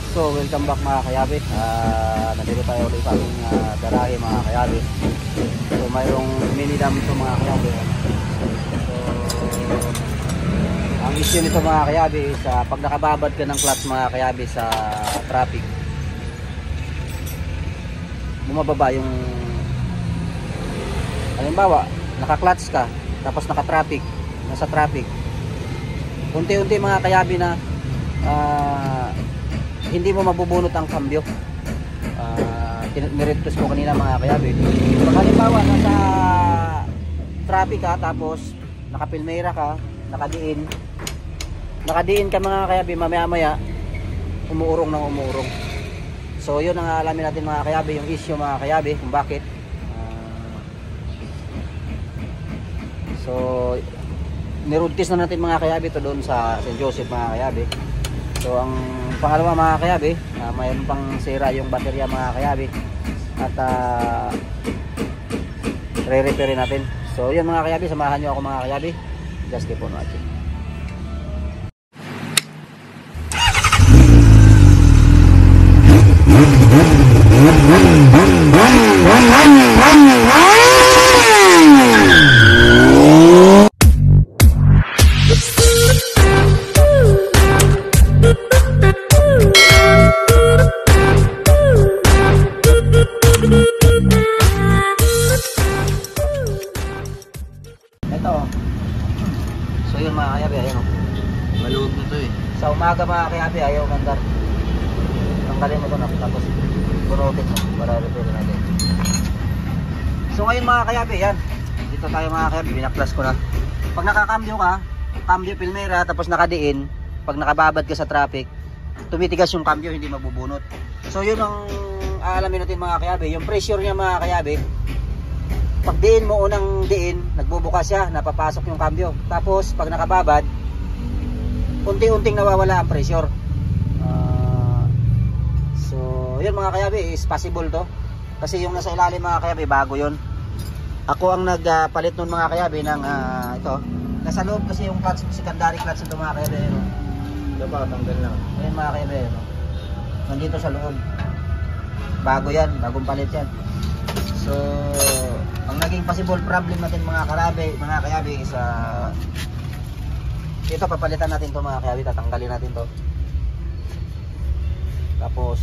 So welcome back mga kayabi. Nandito tayo ulit sa aming garahe mga kayabi. So mayroong mini dam ito mga kayabi. So ang issue nito mga kayabi is pag nakababad ka ng clutch mga kayabi sa traffic, bumababa yung, halimbawa naka-clutch ka tapos naka-traffic, nasa traffic, unti-unti mga kayabi na hindi mo mabubunot ang cambio. Niretos ko kanina mga kayabi, pag halimbawa nasa traffic ka tapos nakapilmera ka, nakadiin ka mga kayabi, mamaya maya umuurong ng umuurong. So yun ang alamin natin mga kayabi, yung issue mga kayabi kung bakit. So niroad test na natin mga kayabi to doon sa St. Joseph mga kayabi. So ang pangalawa mga kayabi, mayroon pang sira yung baterya mga kayabi at re-repair natin. So yun mga kayabi, samahan nyo ako mga kayabi. Just keep on watching. So yun mga kayabi, ayun o. Maluwag na to eh. Sa umaga mga kayabi, ayaw mandar. Tanggalin mo ito na, tapos punutin mo para repair natin. So ngayon mga kayabi, yan. Dito tayo mga kayabi, binaklas ko na. Pag nakakambyo ka, cambio pilmera, tapos nakadiin, pag nakababad ka sa traffic, tumitigas yung cambio, hindi mabubunot. So yun ang aalamin natin mga kayabi. Yung pressure niya mga kayabi, pag diin mo, unang diin, nagbubukas siya, napapasok yung cambio. Tapos pag nakababad, unti-unting nawawala ang pressure. So yun mga kayabi, is possible to. Kasi yung nasa ilalim mga kayabi, bago yun. Ako ang nagpalit nun mga kayabi ng ito. Nasa loob kasi yung clutch, secondary clutch ito mga kayabi. Ito pa, tanggal lang. Ayan mga kayabi, nandito sa loob. Bago yan, bagong palit yan. So ang naging possible problem natin mga kayabi is ito, papalitan natin to mga kayabi, tatanggalin natin to. Tapos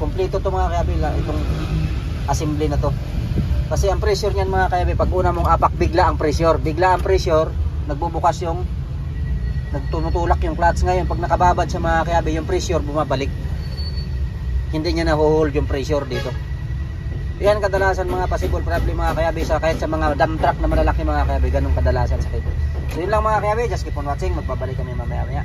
kompleto to mga kayabi, itong assembly na to. Kasi ang pressure niyan mga kayabi, pag una mong apak, bigla ang pressure, nagbubukas yung, nagtunutulak yung clutch. Ngayon pag nakababad sa mga kayabi, yung pressure bumabalik, hindi niya na-hold yung pressure dito. Yan kadalasan mga possible problem mga kayabi, kahit sa mga dump truck na malalaki mga kayabi, ganun kadalasan sakit. So yun lang mga kayabi, just keep on watching, magbabalik kami mamaya maya.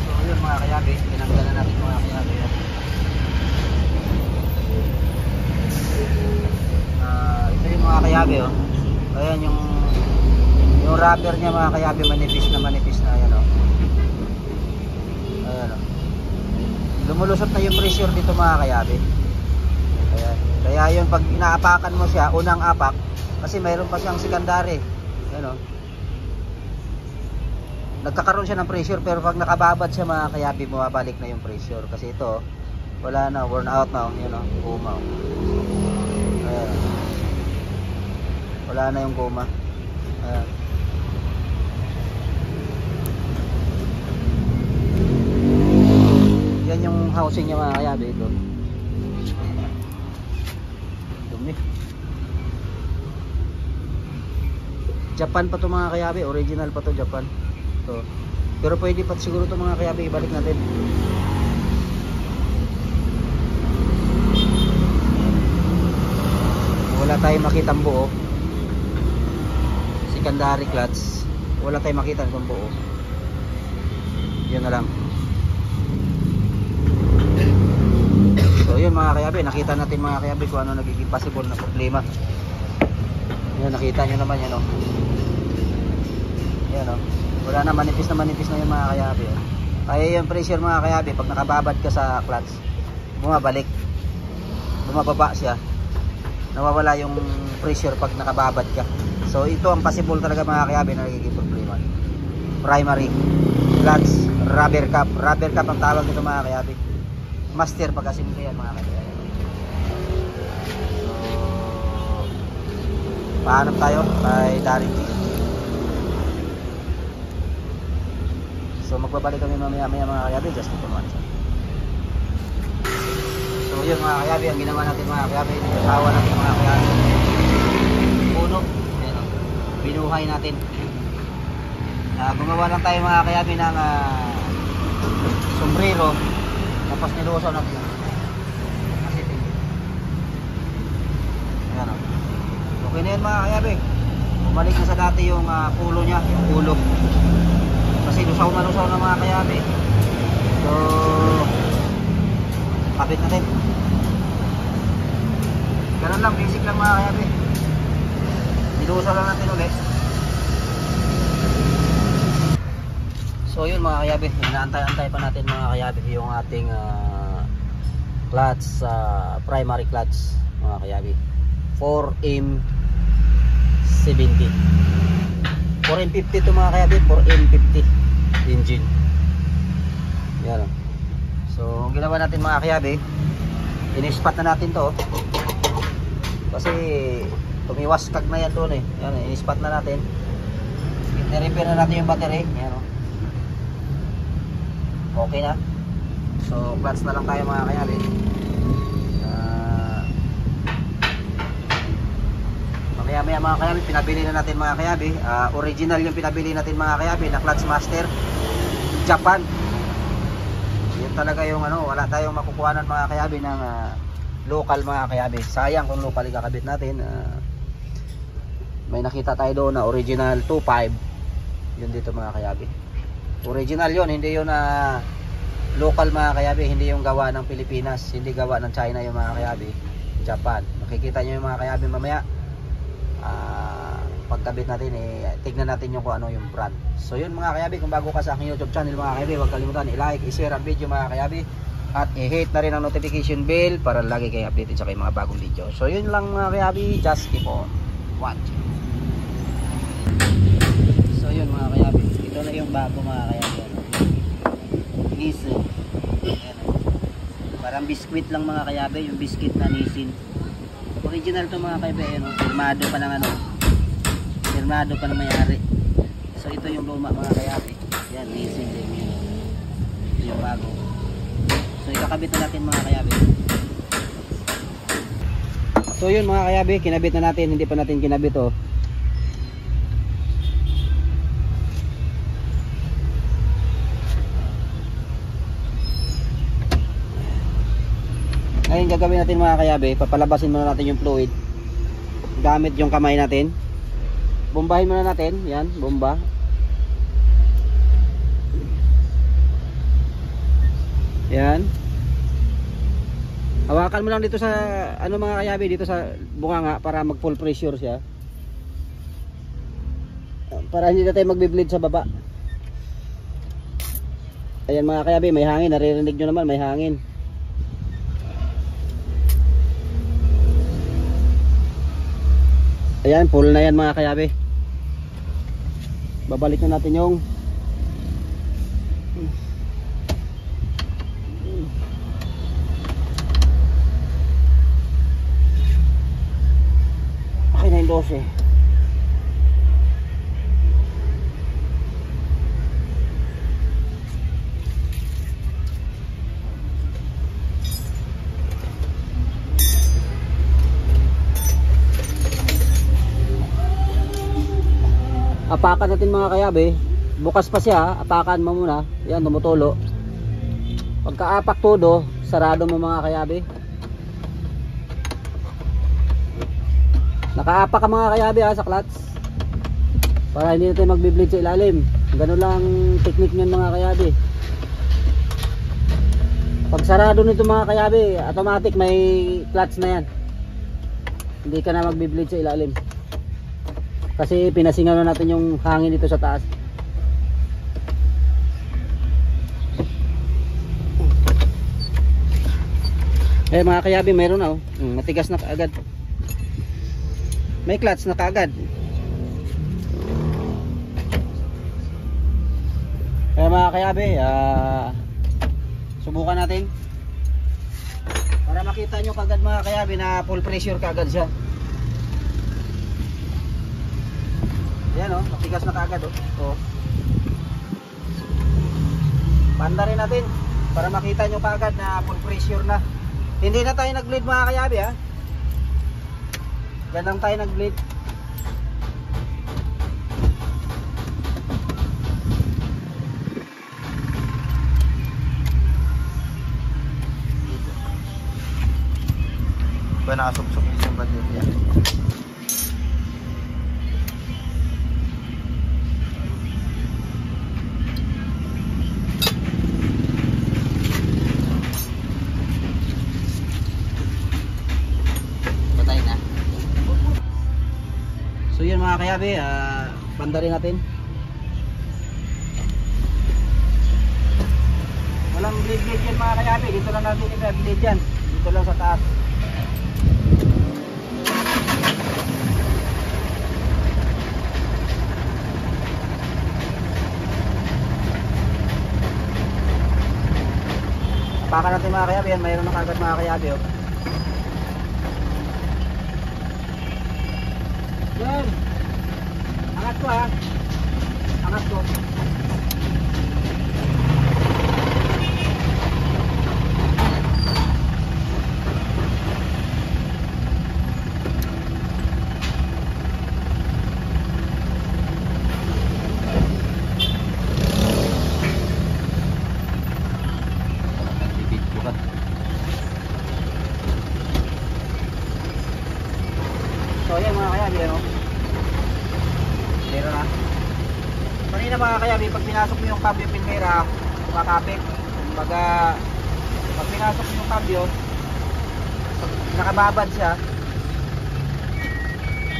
So yun mga kayabi, pinanggalan na natin mga kayabi. Ito yung mga kayabi oh. Ayan yung rubber niya mga kayabi, manipis na ayan oh. Ayan oh. Lumulusot na yung pressure dito mga kayabi. Kaya yun, pag inaapakan mo siya, unang apak, kasi mayroon pa siyang secondary. Ayan o. Nagkakaroon siya ng pressure, pero pag nakababad siya mga kayabi, bumabalik na yung pressure. Kasi ito, wala na, worn out na. Yun o, guma o. Ayan. Wala na yung guma. Ayan. Yan yung housing niya mga kayabi ito. Japan pa to mga kayabi, original pa to, Japan to. Pero pwede pa siguro to mga kayabi, ibalik natin. Wala tayong makitang buo secondary clutch, wala tayong makita ng buo. Yun na lang. So yun mga kayabi, nakita natin mga kayabi kung ano nagiging possible na problema. Yan, nakita nyo naman yan o. Yan o. Wala na, manipis na yung mga kayabi o. Kaya yung pressure mga kayabi, pag nakababad ka sa clutch, bumabalik, bumababa siya, nawawala yung pressure pag nakababad ka. So ito ang possible talaga mga kayabi na nagiging problema. Primary clutch rubber cap. Rubber cap ang tawag nito mga kayabi. Master pagkasimple yan mga kayabi. So, pahanap tayo kay Darren G. So magbabalik kami mamaya mga kayabi, just ito naman. So yun mga kayabi, ang ginawa natin mga kayabi, nagsasawa natin mga kayabi, puno, ayan, binuhay natin. Gumawa lang tayo mga kayabi ng sombrero, tapos nilusaw natin asitin. Ayan, okay na yun mga kayabi, bumalik na sa dati yung pulo nya, yung pulo. Kasi lusaw na mga kayabi. So kapit natin. Ganun lang, basic lang mga kayabi. Nilusaw lang natin ulit. So yun mga kayabi, inaantay-antay pa natin mga kayabi yung ating clutch, primary clutch mga kayabi. 4M70 4M50 to mga kayabi, 4M50 engine. Yan. So ang ginawa natin mga kayabi, in-spot na natin to kasi tumiwaskag na yan doon eh. Yan, in-spot na natin. I-repair na natin yung battery. Yan, okay na. So clutch na lang tayo mga kayabi. Maya mga kayabi, pinabili na natin mga kayabi. Original yung pinabili natin mga kayabi na Clutch Master Japan. Yun talaga yung wala tayong makukuhanan mga kayabi ng local mga kayabi. Sayang kung local ikakabit natin. May nakita tayo doon na original 2.5. Yun dito mga kayabi. Original yun, hindi yun local mga kayabi. Hindi yung gawa ng Pilipinas, hindi gawa ng China yung mga kayabi. Japan. Makikita nyo yung mga kayabi mamaya. Pagkabit natin tignan natin yung kung ano yung brand. So yun mga kayabi, kung bago ka sa aking YouTube channel mga kayabi, huwag kalimutan i-like, i-share ang video mga kayabi, at i-hit na rin ang notification bell para lagi kayo updated sa mga bagong video. So yun lang mga kayabi, just keep on watching. So yun mga kayabi, ito na yung bago mga kayabi. Nissin. Parang biskwit lang mga kayabi, yung biscuit na Nissin. Original to mga kayabi, firmado pa ng firmado pa ng may-ari. So ito yung luma mga kayabi. Yan, Nissin din yun. Ito yung bago. So ikakabit na natin mga kayabi. So yun mga kayabi, kinabit na natin. Hindi pa natin kinabit Ngayon gagawin natin mga kayabi, papalabasin muna natin yung fluid gamit yung kamay natin. Bombahin muna natin, yan, bomba. Yan. Hawakan mo lang dito sa mga kayabi, dito sa bunganga para mag full pressure siya. Para hindi na tayo magbi-bleed sa baba. Ayan mga kayabi, may hangin, naririnig nyo naman, may hangin. Ayan, full na yan mga kayabi. Babalik na natin yung okay na yung 12. Apakan natin mga kayabi. Bukas pa siya, apakan mo muna. Yan, tumutulo. Pagka-apak todo, sarado mo mga kayabi. Nakaapak ka mga kayabi sa clutch. Para hindi natin magbi-bleed sa ilalim. Ganun lang technique niyan mga kayabi. Pag sarado nito mga kayabi, automatic may clutch na yan. Hindi ka na magbi-bleed sa ilalim. Kasi pinasingaw na natin yung hangin dito sa taas. Mga kayabi, mayroon na matigas na kaagad. May clutch na kaagad. Kaya mga kayabe, subukan natin para makita nyo kagad mga kayabe na full pressure kagad siya. Yan o, matigas na kagad o. Panda rin natin para makita nyo kagad na full pressure na. Hindi na tayo nag-bleed mga kayabe ha. Yan lang tayo nag-bleed. Ba nakasuksok yung baterya? Patay na. So yun mga kayabe, banda rin natin. Walang bleed yan mga kayabe. Dito lang natin i-bleed yan. Dito lang sa taas. Baka natin mga kayabe yan, mayroon na kagad mga kayabe oh. Yan. Angat ko ha. Angat ko. So yan mga kayabi ano. Meron na. Kanina mga kayabi, pag pinasok mo yung cambio Primera, kumakapit. Kumbaga pag pinasok mo yung cambio, nakababad siya.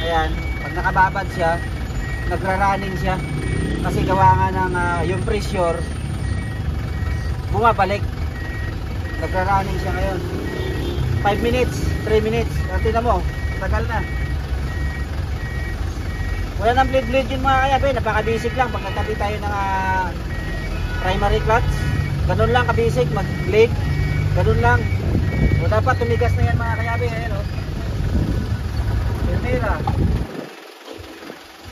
Ayan, pag nakababad siya, nagra-running siya. Kasi gawa nga ng yung pressure bumabalik. Nagra-running siya ngayon. 5 minutes, 3 minutes. Tingnan mo, tagal na. Wala nang bleed yun mga kayabe, napaka-basic lang pag nagtabi tayo ng primary clutch. Ganun lang ka-basic, mag-bleed. Ganun lang. So dapat tumigas na yan mga kayabe. Ayan o. Primera.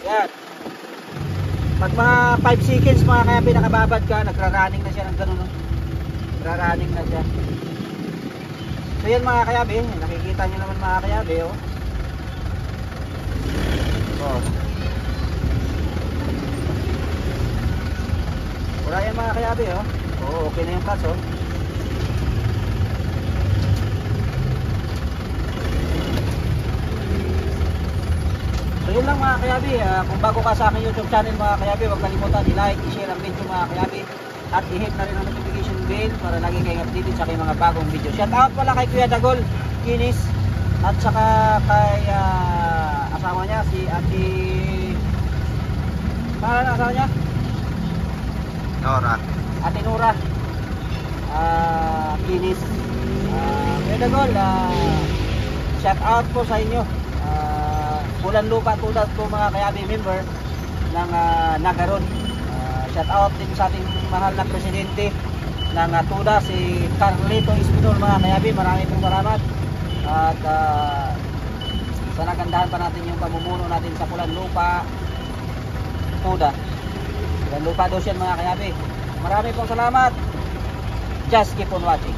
Yan. Pag mga 5 seconds mga kayabe nakababad ka, nagra-running na siya ng ganun. Nagra-running na siya. So yan mga kayabe, nakikita nyo naman mga kayabe o. Wala yan mga kayabe oh. Oo, okay na yung clutch oh. So yun lang mga kayabe, kung bago ka sa aking YouTube channel mga kayabe, huwag kalimutan i-like, i-share ang video mga kayabe, at i-hit na rin ang notification bell para lagi kayong updated sa aking mga bagong video. Shout out pala kay Kuya Dagol Kinis at saka kay asawa niya si Ate, paano ang asawa niya? Nora. Ate Nora Kinis. Kuya Dagol, shout out po sa inyo. Bulan lupa tulad po mga kayabe member ng Nagaron. Shout out din sa ating mahal na presidente ng TUDA, si Carlito Espinol mga kayabe. Maraming pong salamat. At sana gandahan pa natin yung pamumuno natin sa Bulan lupa TUDA. Bulan lupa daw siya mga kayabe. Maraming pong salamat. Just keep on watching.